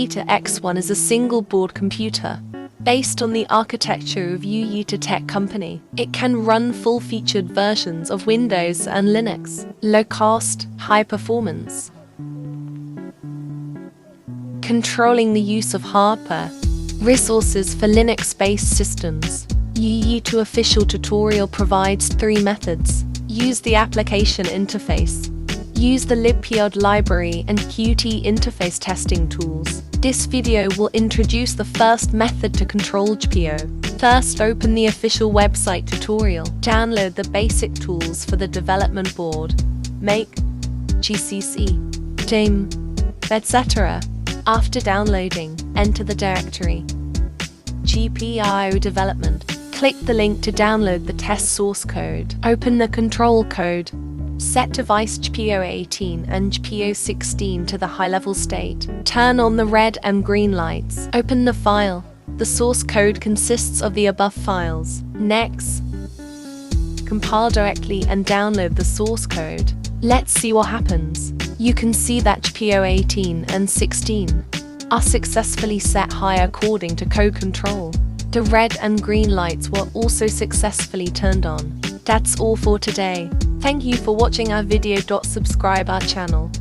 youyeetoo X1 is a single-board computer. Based on the architecture of youyeetoo Tech Company, it can run full-featured versions of Windows and Linux. Low-cost, high-performance. Controlling the use of hardware. Resources for Linux-based systems. youyeetoo official tutorial provides 3 methods. Use the application interface. Use the libpyod library and Qt interface testing tools. This video will introduce the first method to control GPIO. First, open the official website tutorial. Download the basic tools for the development board. Make, GCC, Team, etc. After downloading, enter the directory. GPIO development. Click the link to download the test source code. Open the control code. Set device GPIO 18 and GPIO 16 to the high-level state. Turn on the red and green lights. Open the file. The source code consists of the above files. Next, compile directly and download the source code. Let's see what happens. You can see that GPIO 18 and 16 are successfully set high according to code control. The red and green lights were also successfully turned on. That's all for today. Thank you for watching our video. Subscribe our channel.